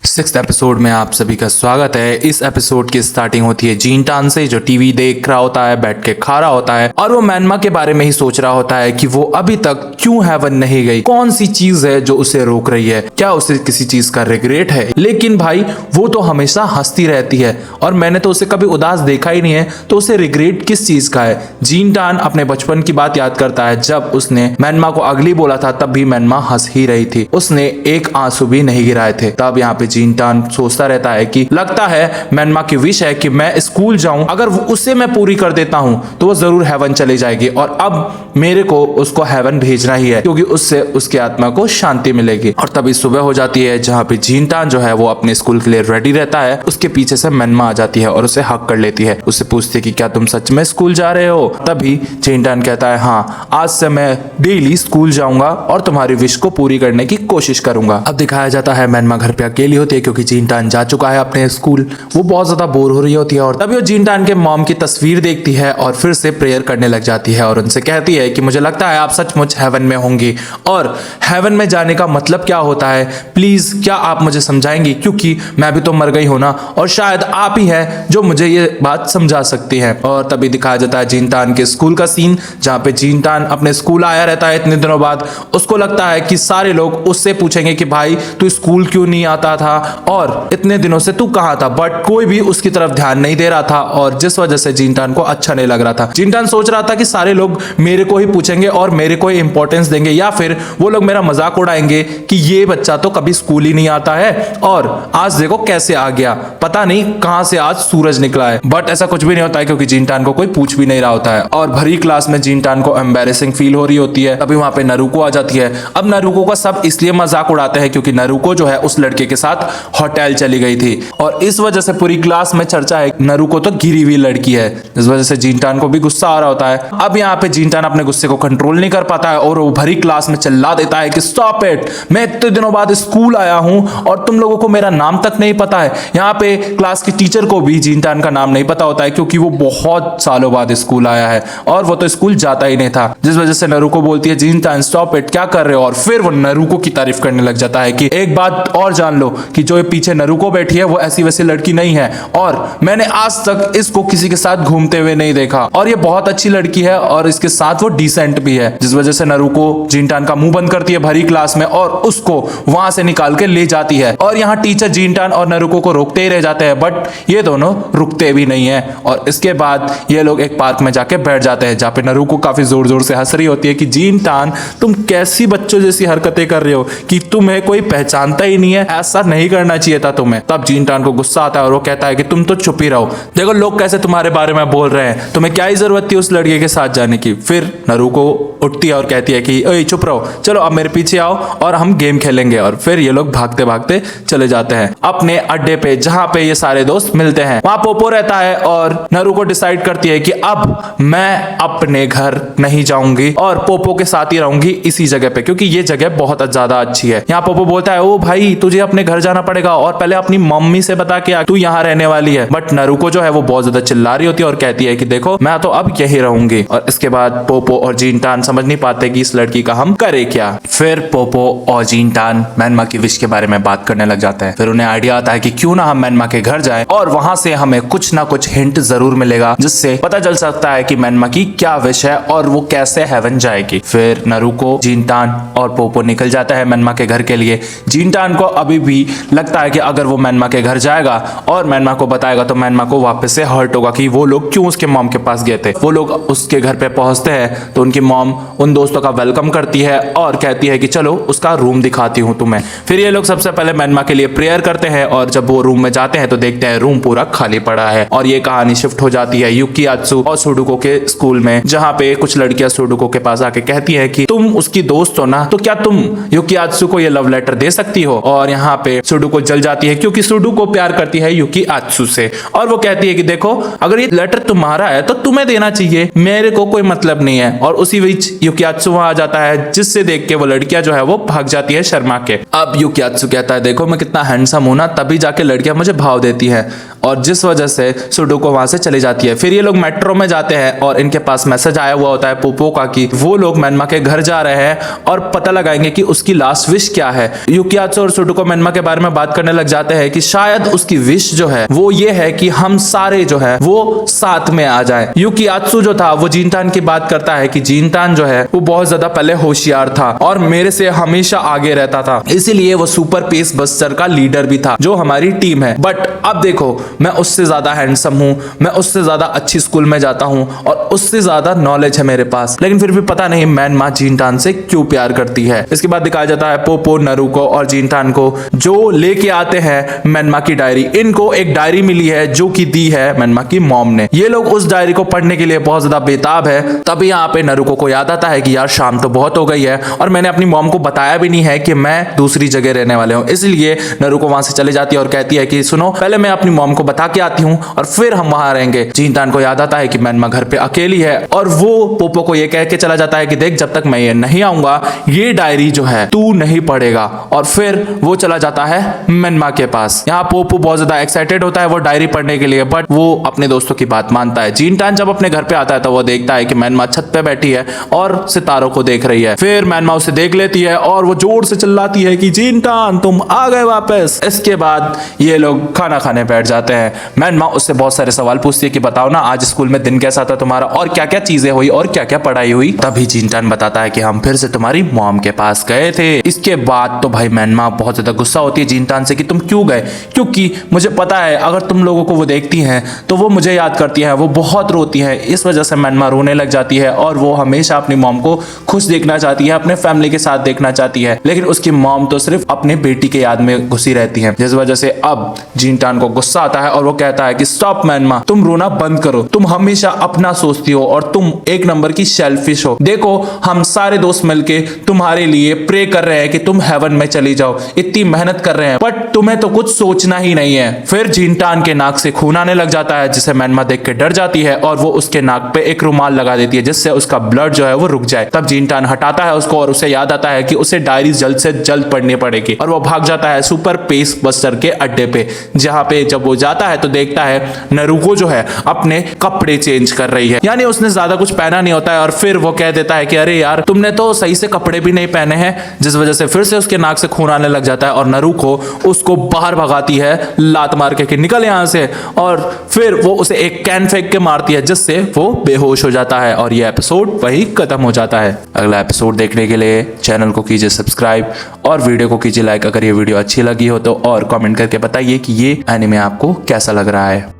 Sixth episode में आप सभी का स्वागत है। इस एपिसोड की स्टार्टिंग होती है जीनटान से, जो टीवी देख रहा होता है, बैठ के खा रहा होता है और वो मैनमा के बारे में ही सोच रहा होता है कि वो अभी तक क्यों हेवन नहीं गई, कौन सी चीज है जो उसे रोक रही है, क्या उसे किसी चीज का रिग्रेट है। लेकिन भाई वो तो हमेशा हंसती रहती है और मैंने तो उसे कभी उदास देखा ही नहीं है, तो उसे रिग्रेट किस चीज का है। जीनटान अपने बचपन की बात याद करता है, जब उसने मैनमा को अगली बोला था तब भी मैनमा हंस ही रही थी, उसने एक आंसू भी नहीं गिराए थे। तब यहाँ पे जीनटान सोचता रहता है कि लगता है मैनमा की विश है कि मैं स्कूल जाऊं, अगर उसे मैं पूरी कर देता हूं तो वो जरूर हेवन चली जाएगी और अब मेरे को उसको हेवन भेजना ही है, क्योंकि उससे उसकी आत्मा को शांति मिलेगी। और तभी सुबह हो जाती है, जहां पे जीनटान जो है वो अपने स्कूल के लिए रेडी रहता है। उसके पीछे से मैनमा आ जाती है और उसे हक कर लेती है, उससे पूछती है कि क्या तुम सच में स्कूल जा रहे हो। तभी जीनटान कहता है, हाँ, आज से मैं डेली स्कूल जाऊंगा और तुम्हारी विश को पूरी करने की कोशिश करूंगा। अब दिखाया जाता है मैनमा घर पे अकेली होती है, क्योंकि जीनटान जा चुका है अपने स्कूल। वो बहुत ज्यादा बोर हो रही होती है और तभी वो जीनटान के मॉम की तस्वीर देखती है और फिर से प्रेयर करने लग जाती है और उनसे कहती है कि मुझे लगता है आप सचमुच हेवन में होंगी और हेवन में जाने का मतलब क्या होता है, प्लीज क्या आप मुझे समझाएंगी, क्योंकि मैं भी तो मर गई हूं ना, और शायद आप ही है जो मुझे ये बात समझा सकती है। और तभी दिखाया जाता है जीनटान के स्कूल का सीन, जहां पे जीनटान अपने स्कूल आया रहता है इतने दिनों बाद। उसको लगता है कि सारे लोग उससे पूछेंगे कि भाई तू स्कूल क्यों नहीं आता था और इतने दिनों से तू कहां था, बट कोई भी उसकी तरफ ध्यान नहीं दे रहा था और जिस वजह से जीनटान को अच्छा नहीं लग रहा था। जीनटान सोच रहा था कि सारे लोग मेरे को ही पूछेंगे और मेरे को ही इंपॉर्टेंस देंगे, या फिर वो लोग मेरा मजाक उड़ाएंगे कि ये बच्चा तो कभी स्कूल ही नहीं आता है और आज देखो कैसे आ गया, पता नहीं कहां से आज सूरज निकला है। बट ऐसा कुछ भी नहीं होता है, क्योंकि जीनटान को कोई पूछ भी नहीं रहा होता है और भरी क्लास में जीनटान को एम्बैरेसिंग फील हो रही होती है। तभी वहां पे नरुको आ जाती है। अब नरुको का सब इसलिए मजाक उड़ाते हैं क्योंकि नरुको जो है उस लड़के के साथ होटल चली गई थी और इस वजह से पूरी क्लास में चर्चा है नरुको तो गिरी हुई लड़की है। इस वजह से जीनटान को भी गुस्सा आ रहा होता है। अब यहाँ पे जीनटान अपने गुस्से को कंट्रोल नहीं कर पाता है और वो भरी क्लास में चिल्ला देता है कि स्टॉप इट, मैं इतने दिनों बाद स्कूल आया हूं और तुम लोगों को मेरा नाम तक नहीं पता है। यहाँ पे क्लास की टीचर को भी जीनटान का नाम नहीं पता होता है, क्योंकि वो बहुत सालों बाद स्कूल आया है और वो तो स्कूल जाता ही नहीं था। जिस वजह से नरुको बोलती है जीनटान स्टॉप इट, क्या कर रहे हो, और फिर वो नरुको की तारीफ करने लग जाता है कि एक बात और जान लो कि जो पीछे नरुको बैठी है वो ऐसी वैसी लड़की नहीं है और मैंने आज तक इसको किसी के साथ घूमते हुए नहीं देखा और ये बहुत अच्छी लड़की है और इसके साथ वो डिसेंट भी है। जिस वजह से नरुको जीनटान का मुंह बंद करती है भरी क्लास में और उसको वहां से निकाल के ले जाती है। और यहाँ टीचर जीनटान और नरुको को रोकते ही रह जाते हैं, बट ये दोनों रुकते भी नहीं है और इसके बाद ये लोग एक पार्क में जाके बैठ जाते हैं, जहाँ पे नरुको काफी जोर जोर से हंस रही होती है कि जीनटान तुम कैसी बच्चों जैसी हरकतें कर रहे हो कि तुम्हें कोई पहचानता ही नहीं है, ऐसा नहीं करना चाहिए था तुम्हें। तब जीनटान को गुस्सा आता है और वो कहता है कि तुम तो चुप ही रहो, देखो लोग कैसे तुम्हारे बारे में बोल रहे हैं, तुम्हें क्या ही जरूरत थी उस लड़के के साथ जाने की। फिर नरुको उठती है और कहती है कि ओए चुप रहो, चलो अब मेरे पीछे आओ और हम गेम खेलेंगे। और फिर ये लोग भागते भागते चले जाते हैं अपने अड्डे पे, जहां पे ये सारे दोस्त मिलते हैं। वहां पोपो रहता है और नरुको डिसाइड करती है कि अब मैं अपने घर नहीं जाऊंगी और पोपो के साथ ही रहूंगी इसी जगह पे, क्योंकि ये जगह बहुत ज्यादा अच्छी है। यहाँ पोपो बोलता है, ओ भाई तुझे अपने घर जाना पड़ेगा और पहले अपनी मम्मी से बता के तू यहाँ रहने वाली है। बट नरुको जो है वो बहुत ज्यादा चिल्ला रही होती है और कहती है कि देखो मैं तो अब यही रहूंगी। और इसके बाद पोपो और जीनटान समझ नहीं पाते कि इस लड़की का हम करे क्या। फिर पोपो और जीनटान मैनमा की विश के बारे में बात करने लग जाते हैं। फिर उन्हें आइडिया आता है कि क्यों ना हम मैनमा के घर जाएं और वहां से हमें कुछ ना कुछ हिंट जरूर मिलेगा, जिससे पता चल सकता है कि मैनमा की क्या विश है और वो कैसे हेवन जाएगी। फिर नरुको, जीनटान और पोपो निकल जाता है मैनमा के घर के लिए। जीनटान को अभी भी लगता है कि अगर वो मैनमा के घर जाएगा और मैनमा को बताएगा तो मैनमा को वापस से हर्ट होगा कि वो लोग क्यों उसके मॉम के पास गए थे। वो लोग उसके घर पे पहुंचते हैं तो उनकी मॉम उन दोस्तों का वेलकम करती है और कहती है कि चलो उसका रूम दिखाती हूँ तुम्हें। फिर ये लोग सबसे पहले मैनमा के लिए प्रेयर करते हैं और जब वो रूम में जाते हैं तो देखते हैं रूम पूरा खाली पड़ा है। और ये कहानी शिफ्ट हो जाती है युकियात्सु और सुडोको के स्कूल में, जहाँ पे कुछ लड़कियां सुडोको के पास आके कहती है कि तुम उसकी दोस्त हो ना, तो क्या तुम युकियात्सु को ये लव लेटर दे सकती हो। और यहाँ पे सुडोको जल जाती है, क्योंकि सुडोको प्यार करती है युकियात्सु से और वो कहती है कि देखो अगर ये लेटर तुम्हारा है तो तुम्हें देना चाहिए, मेरे को कोई मतलब नहीं है। और उसी बीच युकियात्सु वहां आ जाता है, जिससे देख के वो लड़कियां जो है वो भाग जाती है शर्मा के। अब युकियात्सु कहता है देखो मैं कितना हैंडसम हूं ना, तभी जाके लड़कियां मुझे भाव देती है। और जिस वजह से सुडोको वहां से चली जाती है। फिर ये लोग मेट्रो में जाते हैं और इनके पास मैसेज आया हुआ होता है पोपो का कि वो लोग मेनमा के घर जा रहे हैं और पता लगाएंगे कि उसकी लास्ट विश क्या है। यूकियात्सु और सुडोको मेनमा के बारे में बात करने लग जाते हैं कि शायद उसकी विश जो है वो ये है कि हम सारे जो है वो साथ में आ जाए। यूकियात्सु जो था वो जिनटान की बात करता है कि जिनटान जो है वो बहुत ज्यादा पहले होशियार था और मेरे से हमेशा आगे रहता था, इसीलिए वो सुपर पेस बस्टर का लीडर भी था जो हमारी टीम है। बट अब देखो मैं उससे ज्यादा हैंडसम हूं, मैं उससे ज्यादा अच्छी स्कूल में जाता हूं और उससे ज्यादा नॉलेज है मेरे पास, लेकिन फिर भी पता नहीं मेनमा जिनटान से क्यों प्यार करती है। इसके बाद दिखाया जाता है पोपो, नारुको और जिनटान को जो लेके आते हैं मेनमा की डायरी। इनको एक डायरी मिली है जो कि दी है मेनमा की मॉम ने। ये लोग उस डायरी को पढ़ने के लिए बहुत ज्यादा बेताब है। तभी यहाँ पे नारुको को याद आता है कि यार शाम तो बहुत हो गई है और मैंने अपनी मॉम को बताया भी नहीं है कि मैं दूसरी जगह रहने वाले हूँ। इसलिए नारुको वहां से चली जाती है और कहती है कि सुनो पहले मैं अपनी मॉम को बता के आती हूँ और फिर हम वहां रहेंगे। जिनटान को याद आता है कि मेनमा घर पे अकेली है और वो पोपो को ये कह के चला जाता है कि देख जब तक मैं ये नहीं आऊंगा ये डायरी जो है तू नहीं पढ़ेगा। और फिर वो चला जाता है मेनमा के पास। यहाँ पोपो बहुत ज्यादा एक्साइटेड होता है वो डायरी पढ़ने के लिए, बट वो अपने दोस्तों की बात मानता है। जिनटान जब अपने घर पे आता है तो वो देखता है कि मेनमा छत पे बैठी है और सितारों को देख रही है। फिर मेनमा उसे देख लेती है और वो जोर से चिल्लाती है कि जिनटान तुम आ गए वापस। इसके बाद ये लोग खाना खाने बैठ जाते हैं। मेनमा उससे बहुत सारे सवाल पूछती है कि बताओ ना आज स्कूल में दिन कैसा था तुम्हारा और क्या क्या चीजें हुई और क्या क्या पढ़ाई हुई। तभी जिनटान बताता है कि हम फिर से तुम्हारी मॉम के पास गए थे। इसके बाद तो भाई मेनमा बहुत ज्यादा गुस्सा होती है जिनटान से कि तुम क्यों गए, क्योंकि मुझे पता है अगर तुम लोगों को वो देखती हैं तो वो मुझे याद करती हैं, वो बहुत रोती हैं। इस वजह से मेनमा रोने लग जाती है और वो हमेशा अपनी मॉम को खुश देखना चाहती है, अपने फैमिली के साथ देखना चाहती है, लेकिन उसकी मॉम तो सिर्फ अपने बेटी के याद में घुसी रहती है। जिस वजह से अब जिनटान को गुस्सा आता है और वो कहता है कि स्टॉप मेनमा, तुम रोना बंद करो, तुम हमेशा अपना सोचती हो और तुम एक नंबर की सेल्फिश हो। देखो हम सारे दोस्त मिलके तुम्हारे लिए प्रे कर रहे हैं कि तुम हेवन में चली जाओ, इतनी मेहनत कर रहे हैं बट तुम्हें तो कुछ सोचना ही नहीं है। फिर जिनटान के नाक से खून आने लग जाता है जिसे मेनमा देख के डर जाती है और वो उसके नाक पे एक रुमाल लगा देती है जिससे उसका ब्लड जो है वो रुक जाए। तब जिनटान हटाता है उसको और उसे याद आता है कि उसे डायरी जल्द से जल्द पढ़नी पड़ेगी और वो भाग जाता है सुपर पेस बस्टर के अड्डे पे, जहां पे जब वो जाता है तो देखता है नारुको जो है अपने कपड़े चेंज कर रही है, यानी उसने ज्यादा कुछ पहना नहीं होता है। और फिर वो कह देता है कि अरे यार तुमने तो सही से कपड़े भी नहीं पहने हैं, जिस वजह से फिर से उसके नाक से खून आने लग जाता है और नारुको उसको बाहर भगाती है लात मार के कि निकल यहां से, और फिर वो उसे एक कैन फेंक के मारती है जिससे वो बेहोश हो जाता है और ये एपिसोड वही खत्म हो जाता है। अगला एपिसोड देखने के लिए चैनल को कीजिए सब्सक्राइब और वीडियो को कीजिए लाइक अगर ये वीडियो अच्छी लगी हो तो, और कमेंट करके बताइए कि ये एनिमे आपको कैसा लग रहा है।